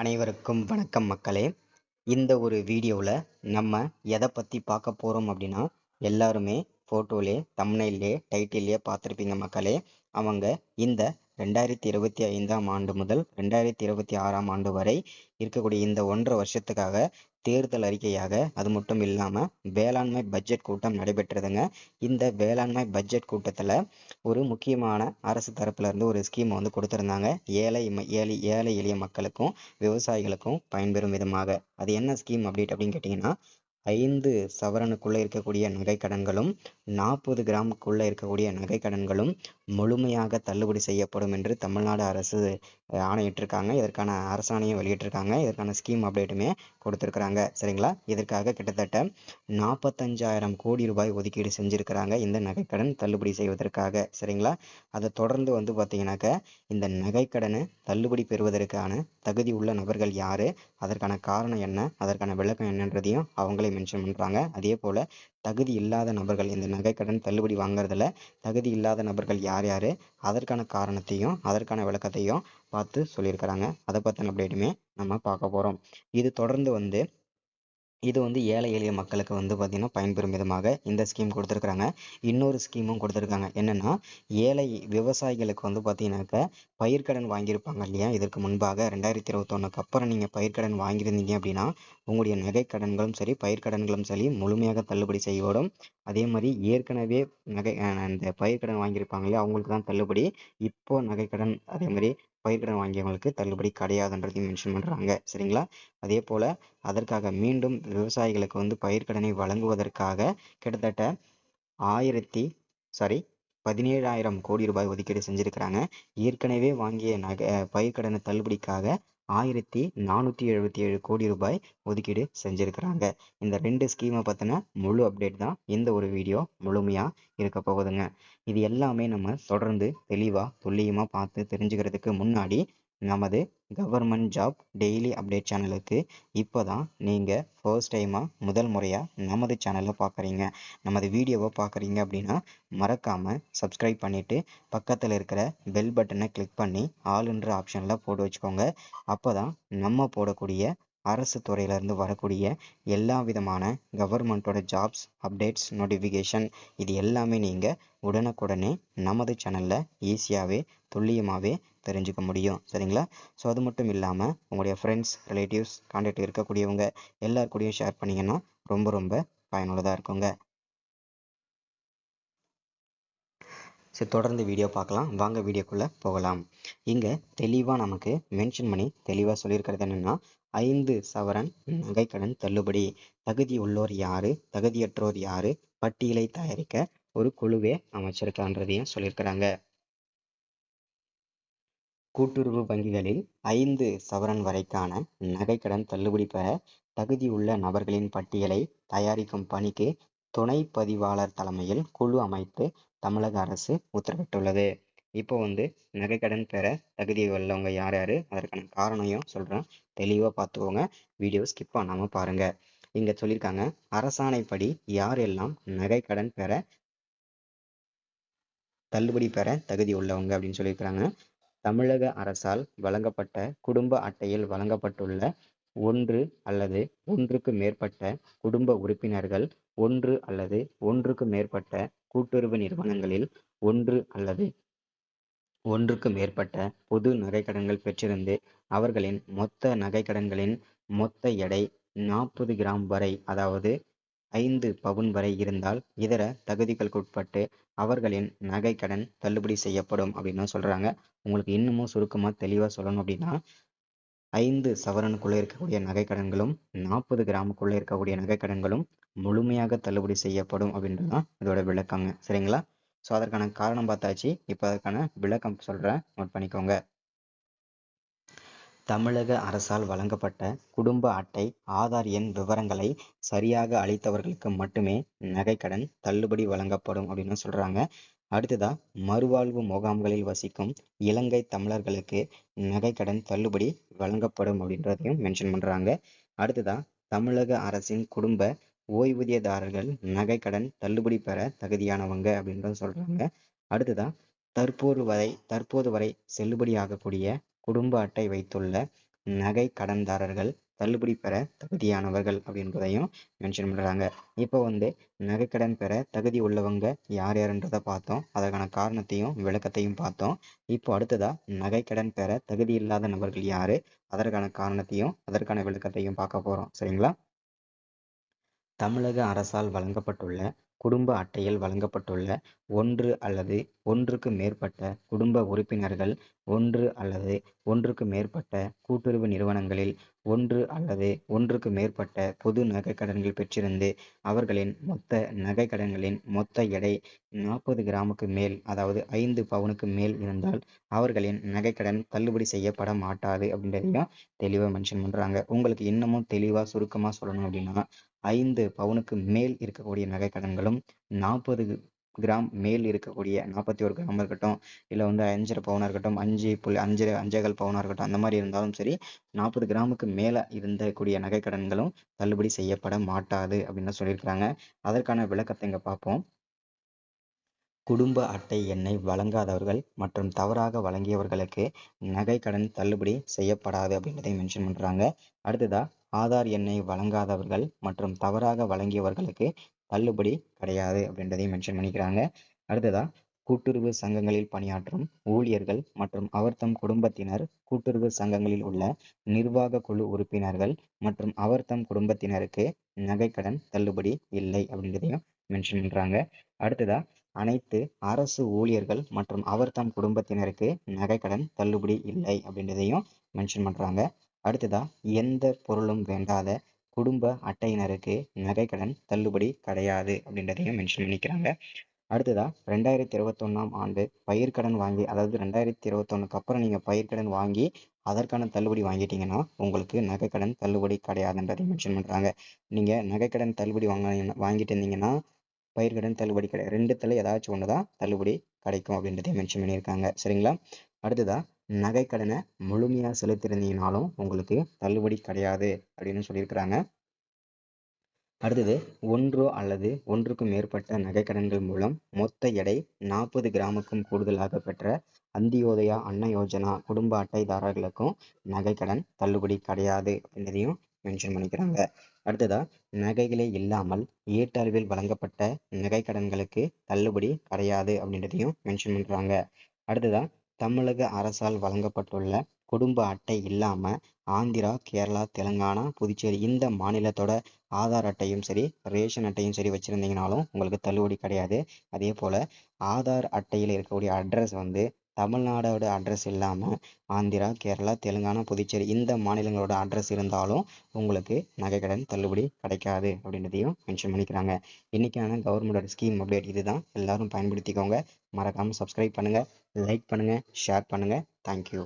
அனைவருக்கும் வணக்கம் மக்களே. இந்த ஒரு வீடியோவில் நம்ம எதை பற்றி பார்க்க போகிறோம் அப்படின்னா, எல்லாருமே ஃபோட்டோலே தம்ப்நெயிலே டைட்டிலே பார்த்துருப்பீங்க மக்களே. அவங்க இந்த 2025ஆம் ஆண்டு முதல் 2026ஆம் ஆண்டு வரை இருக்கக்கூடிய இந்த 1.5 வருஷத்துக்காக தேர்தல் அறிக்கையாக, அது மட்டும் இல்லாமல் வேளாண்மை பட்ஜெட் கூட்டம் நடைபெற்றதுங்க. இந்த வேளாண்மை பட்ஜெட் கூட்டத்தில் ஒரு முக்கியமான அரசு தரப்புல இருந்து ஒரு ஸ்கீம் வந்து கொடுத்துருந்தாங்க. ஏழை எளிய மக்களுக்கும் விவசாயிகளுக்கும் பயன்பெறும் விதமாக. அது என்ன ஸ்கீம் அப்படின்னு கேட்டிங்கன்னா, 5 சவரனுக்குள்ளே இருக்கக்கூடிய நகைக்கடன்களும் 40 கிராமுக்குள்ளே இருக்கக்கூடிய நகைக்கடன்களும் முழுமையாக தள்ளுபடி செய்யப்படும் என்று தமிழ்நாடு அரசு ஆணையிட்டிருக்காங்க. இதற்கான அரசாணையும் வெளியிட்டிருக்காங்க. இதற்கான ஸ்கீம் அப்டேட்டுமே கொடுத்துருக்குறாங்க. சரிங்களா? இதற்காக கிட்டத்தட்ட 45,000 கோடி ரூபாய் ஒதுக்கீடு செஞ்சுருக்கிறாங்க இந்த நகைக்கடன் தள்ளுபடி செய்வதற்காக. சரிங்களா? அதை தொடர்ந்து வந்து பார்த்தீங்கன்னாக்க, இந்த நகைக்கடனை தள்ளுபடி பெறுவதற்கான தகுதி உள்ள நபர்கள் யார், அதற்கான காரணம் என்ன, அதற்கான விளக்கம் என்னன்றதையும் அவங்களே மென்ஷன் பண்ணுறாங்க. அதே போல் தகுதி இல்லாத நபர்கள், இந்த நகைக்கடன் தள்ளுபடி வாங்குறதுல தகுதி இல்லாத நபர்கள் யார் யார், அதற்கான காரணத்தையும் அதற்கான விளக்கத்தையும் பார்த்து சொல்லியிருக்கிறாங்க. அதை பற்றின அப்டேட்டுமே நம்ம பார்க்க போகிறோம். இது வந்து ஏழை எளிய மக்களுக்கு வந்து பார்த்திங்கன்னா பயன்பெறும் விதமாக இந்த ஸ்கீம் கொடுத்துருக்குறாங்க. இன்னொரு ஸ்கீமும் கொடுத்துருக்காங்க. என்னென்னா, ஏழை விவசாயிகளுக்கு வந்து பார்த்தீங்கன்னாக்க பயிர்க்கடன் வாங்கியிருப்பாங்க இல்லையா, இதற்கு முன்பாக 2021க்கு அப்புறம் நீங்கள் பயிர்க்கடன் வாங்கியிருந்தீங்க அப்படின்னா உங்களுடைய நகைக்கடன்களும் சரி பயிர்க்கடன்களும் சரி முழுமையாக தள்ளுபடி செய்யப்படும். அதே மாதிரி ஏற்கனவே இந்த பயிர்க்கடன் வாங்கியிருப்பாங்க இல்லையா, அவங்களுக்கு தான் தள்ளுபடி. இப்போ நகைக்கடன் அதே மாதிரி பயிர்க்கடன் வாங்கியவங்களுக்கு தள்ளுபடி கிடையாதுன்றதையும் மென்ஷன் பண்ணுறாங்க. சரிங்களா? அதே போல் அதற்காக மீண்டும் விவசாயிகளுக்கு வந்து பயிர்க்கடனை வழங்குவதற்காக கிட்டத்தட்ட 17,000 கோடி ரூபாய் ஒதுக்கீடு செஞ்சிருக்கிறாங்க. ஏற்கனவே வாங்கிய பயிர்க்கடனை தள்ளுபடிக்காக 1,477 கோடி ரூபாய் ஒதுக்கீடு செஞ்சிருக்கிறாங்க. இந்த 2 ஸ்கீமை பற்றின முழு அப்டேட் தான் இந்த ஒரு வீடியோ முழுமையாக இருக்க போகுதுங்க. இது எல்லாமே நம்ம தொடர்ந்து தெளிவாக துல்லியமாக பார்த்து தெரிஞ்சுக்கிறதுக்கு முன்னாடி நமது கவர்மெண்ட் ஜாப் டெய்லி அப்டேட் சேனலுக்கு இப்போ தான் நீங்கள் ஃபர்ஸ்ட் டைமாக முதல் முறையாக நமது சேனலை பார்க்குறீங்க, நமது வீடியோவை பார்க்குறீங்க அப்படின்னா மறக்காமல் சப்ஸ்கிரைப் பண்ணிவிட்டு பக்கத்தில் இருக்கிற பெல் பட்டனை கிளிக் பண்ணி ஆல்ன்ற ஆப்ஷனில் போட்டு வச்சுக்கோங்க. அப்போ தான் நம்ம போடக்கூடிய அரசு துறையிலேருந்து வரக்கூடிய எல்லா விதமான கவர்மெண்ட்டோட ஜாப்ஸ் அப்டேட்ஸ் நோட்டிஃபிகேஷன் இது எல்லாமே நீங்கள் உடனுக்குடனே நமது சேனலில் ஈஸியாகவே துல்லியமாகவே தெரிஞ்சுக்க முடியும். சரிங்களா? ஸோ அது மட்டும் இல்லாமல் உங்களுடைய ஃப்ரெண்ட்ஸ், ரிலேட்டிவ்ஸ், கான்டாக்ட் இருக்கக்கூடியவங்க எல்லாருக்கூடையும் ஷேர் பண்ணிங்கன்னா ரொம்ப ரொம்ப பயனுள்ளதாக இருக்குங்க. சரி, தொடர்ந்து வீடியோ பார்க்கலாம். வாங்க வீடியோக்குள்ளே போகலாம். இங்கே தெளிவாக நமக்கு மென்ஷன் பண்ணி தெளிவாக சொல்லியிருக்கிறது என்னென்னா, 5 சவரன் நகைக்கடன் தள்ளுபடி. தகுதி உள்ளோர் யார், தகுதியற்றோர் யார், பட்டியலை தயாரிக்க ஒரு குழுவே அமைச்சிருக்கான்றதையும் சொல்லியிருக்கிறாங்க. கூட்டுறவு வங்கிகளில் 5 சவரன் வரைக்கான நகைக்கடன் தள்ளுபடி பெற தகுதியுள்ள நபர்களின் பட்டியலை தயாரிக்கும் பணிக்கு துணை பதிவாளர் தலைமையில் குழு அமைத்து தமிழக அரசு உத்தரவிட்டுள்ளது. இப்போ வந்து நகைக்கடன் பெற தகுதி உள்ளவங்க யார் யார், அதற்கான காரணத்தையும் சொல்கிறேன், தெளிவாக பார்த்துக்கோங்க. வீடியோ ஸ்கிப் பண்ணாமல் பாருங்கள். இங்கே சொல்லியிருக்காங்க, அரசாணைப்படி யாரெல்லாம் நகைக்கடன் பெற தள்ளுபடி பெற தகுதி உள்ளவங்க அப்படின்னு சொல்லியிருக்கிறாங்க. தமிழக அரசால் வழங்கப்பட்ட குடும்ப அட்டையில் வழங்கப்பட்டுள்ள 1 அல்லது 1க்கு மேற்பட்ட குடும்ப உறுப்பினர்கள், 1 அல்லது 1க்கு மேற்பட்ட கூட்டுறவு நிறுவனங்களில் 1 அல்லது 1க்கு மேற்பட்ட பொது நகைக்கடன்கள் பெற்றிருந்து அவர்களின் மொத்த நகைக்கடன்களின் மொத்த எடை 40 கிராம் வரை, அதாவது 5 பவுன் வரை இருந்தால் இதர தகுதிகளுக்குட்பட்டு அவர்களின் நகைக்கடன் தள்ளுபடி செய்யப்படும் அப்படின்னு சொல்கிறாங்க. உங்களுக்கு இன்னமும் சுருக்கமாக தெளிவாக சொல்லணும் அப்படின்னா, 5 சவரனுக்குள்ளே இருக்கக்கூடிய நகைக்கடன்களும் 40 கிராமுக்குள்ளே இருக்கக்கூடிய நகைக்கடன்களும் முழுமையாக தள்ளுபடி செய்யப்படும் அப்படின்றது தான் இதோட விளக்கங்க. சரிங்களா? ஸோ அதற்கான காரணம் பார்த்தாச்சு. இப்போ அதற்கான விளக்கம் சொல்கிறேன், நோட் பண்ணிக்கோங்க. தமிழக அரசால் வழங்கப்பட்ட குடும்ப அட்டை, ஆதார் எண் விவரங்களை சரியாக அளித்தவர்களுக்கு மட்டுமே நகைக்கடன் தள்ளுபடி வழங்கப்படும் அப்படின்னு சொல்கிறாங்க. அடுத்ததா, மறுவாழ்வு முகாம்களில் வசிக்கும் இலங்கை தமிழர்களுக்கு நகைக்கடன் தள்ளுபடி வழங்கப்படும் அப்படின்றதையும் மென்ஷன் பண்ணுறாங்க. அடுத்ததா, தமிழக அரசின் குடும்ப ஓய்வூதியதாரர்கள் நகைக்கடன் தள்ளுபடி பெற தகுதியானவங்க அப்படின்றத சொல்கிறாங்க. அடுத்ததா, தற்போது வரை செல்லுபடியாகக்கூடிய குடும்ப அட்டை வைத்துள்ள நகை கடன்தாரர்கள் தள்ளுபடி பெற தகுதியானவர்கள் அப்படின்றதையும் மென்ஷன் பண்ணுறாங்க. இப்போ நகைக்கடன் பெற தகுதி உள்ளவங்க யார் யாருன்றதை பார்த்தோம். அதற்கான காரணத்தையும் விளக்கத்தையும் பார்த்தோம். இப்போ அடுத்ததா நகைக்கடன் பெற தகுதி இல்லாத நபர்கள் யாரு, அதற்கான காரணத்தையும் அதற்கான விளக்கத்தையும் பார்க்க போகிறோம். சரிங்களா? தமிழக அரசால் வழங்கப்பட்டுள்ள குடும்ப அட்டையில் வழங்கப்பட்டுள்ள ஒன்று அல்லது ஒன்றுக்கு மேற்பட்ட குடும்ப உறுப்பினர்கள் ஒன்று அல்லது ஒன்றுக்கு மேற்பட்ட கூட்டுறவு நிறுவனங்களில் ஒன்று அல்லது ஒன்றுக்கு மேற்பட்ட பொது நகைக்கடன்கள் பெற்றிருந்து அவர்களின் மொத்த நகைக்கடன்களின் மொத்த எடை 40 கிராமுக்கு மேல், அதாவது 5 பவுனுக்கு மேல் இருந்தால் அவர்களின் நகைக்கடன் தள்ளுபடி செய்யப்பட மாட்டாது அப்படின்றதையும் தெளிவாக மென்ஷன் பண்ணுறாங்க. உங்களுக்கு இன்னமும் தெளிவாக சுருக்கமாக சொல்லணும் அப்படின்னா, 5 பவுனுக்கு மேல் இருக்கக்கூடிய நகைக்கடன்களும் 40 கிராம் மேல் இருக்கக்கூடிய 41 கிராம் இருக்கட்டும், இல்லை 5.5 பவுனாக இருக்கட்டும், 5.5 பவுனாக இருக்கட்டும், அந்த மாதிரி இருந்தாலும் சரி 40 கிராமுக்கு மேலே இருந்தக்கூடிய நகைக்கடன்களும் தள்ளுபடி செய்யப்பட மாட்டாது அப்படின்னு சொல்லியிருக்கிறாங்க. அதற்கான விளக்கத்தை இங்கே பார்ப்போம். குடும்ப அட்டை எண்ணை வழங்காதவர்கள் மற்றும் தவறாக வழங்கியவர்களுக்கு நகைக்கடன் தள்ளுபடி செய்யப்படாது அப்படின்றதையும் மென்ஷன் பண்ணுறாங்க. அடுத்ததா ஆதார் எண்ணை வழங்காதவர்கள் மற்றும் தவறாக வழங்கியவர்களுக்கு தள்ளுபடி கிடையாது அப்படின்றதையும் மென்ஷன் பண்ணிக்கிறாங்க. அடுத்ததா கூட்டுறவு சங்கங்களில் பணியாற்றும் ஊழியர்கள் மற்றும் அவர்தம் குடும்பத்தினர், கூட்டுறவு சங்கங்களில் உள்ள நிர்வாக குழு உறுப்பினர்கள் மற்றும் அவர்தம் குடும்பத்தினருக்கு நகைக்கடன் தள்ளுபடி இல்லை அப்படின்றதையும் மென்ஷன் பண்றாங்க. அடுத்ததா அனைத்து அரசு ஊழியர்கள் மற்றும் அவர்தம் குடும்பத்தினருக்கு நகைக்கடன் தள்ளுபடி இல்லை அப்படின்றதையும் மென்ஷன் பண்றாங்க. அடுத்ததா எந்த பொருளும் வேண்டாத குடும்ப அட்டையினருக்கு நகைக்கடன் தள்ளுபடி கிடையாது அப்படின்றதையும் மென்ஷன் பண்ணிக்கிறாங்க. அடுத்ததா 2021 ஆண்டு பயிர்க்கடன் வாங்கி, அதாவது 2021 அப்புறம் நீங்க பயிர்க்கடன் வாங்கி அதற்கான தள்ளுபடி வாங்கிட்டீங்கன்னா உங்களுக்கு நகைக்கடன் தள்ளுபடி கிடையாதுன்றதையும் மென்ஷன் பண்றாங்க. நீங்க நகைக்கடன் தள்ளுபடி வாங்கிட்டு இருந்தீங்கன்னா பயிர்க்கடன் தள்ளுபடி கிடையாது. ரெண்டுத்துல ஏதாச்சும் ஒண்ணுதான் தள்ளுபடி கிடைக்கும் அப்படின்றதையும் மென்ஷன் பண்ணியிருக்காங்க. சரிங்களா? அடுத்ததா நகைக்கடனை முழுமையா செலுத்திருந்தீங்கனாலும் உங்களுக்கு தள்ளுபடி கிடையாது அப்படின்னு சொல்லியிருக்கிறாங்க. அடுத்தது ஒன்றோ அல்லது ஒன்றுக்கும் மேற்பட்ட நகைக்கடன்கள் மூலம் மொத்த எடை 40 கிராமுக்கும் கூடுதலாக பெற்ற அந்தியோதயா அன்ன யோஜனா குடும்ப அட்டைதாரர்களுக்கும் நகைக்கடன் தள்ளுபடி கிடையாது அப்படின்றதையும் மென்ஷன் பண்ணிக்கிறாங்க. அடுத்ததா நகைகளே இல்லாமல் ஏட்டளவில் வழங்கப்பட்ட நகைக்கடன்களுக்கு தள்ளுபடி கிடையாது அப்படின்றதையும் மென்ஷன் பண்றாங்க. அடுத்ததா தமிழக அரசால் வழங்கப்பட்டுள்ள குடும்ப அட்டை இல்லாம ஆந்திரா, கேரளா, தெலுங்கானா, புதுச்சேரி இந்த மாநிலத்தோட ஆதார் அட்டையும் சரி, ரேஷன் அட்டையும் சரி வச்சிருந்தீங்கனாலும் உங்களுக்கு தள்ளுபடி கிடையாது. அதே போல ஆதார் அட்டையில் இருக்கக்கூடிய அட்ரஸ் தமிழ்நாடோட அட்ரஸ் இல்லாம ஆந்திரா, கேரளா, தெலுங்கானா, புதுச்சேரி இந்த மாநிலங்களோட அட்ரஸ் இருந்தாலும் உங்களுக்கு நகைக்கடன் தள்ளுபடி கிடைக்காது அப்படின்றதையும் மென்ஷன் பண்ணிக்கிறாங்க. இன்னைக்கான கவர்மெண்டோட ஸ்கீம் அப்டேட் இதுதான். எல்லாரும் பயன்படுத்திக்கோங்க. மறக்காம சப்ஸ்கிரைப் பண்ணுங்க, லைக் பண்ணுங்க, ஷேர் பண்ணுங்க. தேங்க்யூ.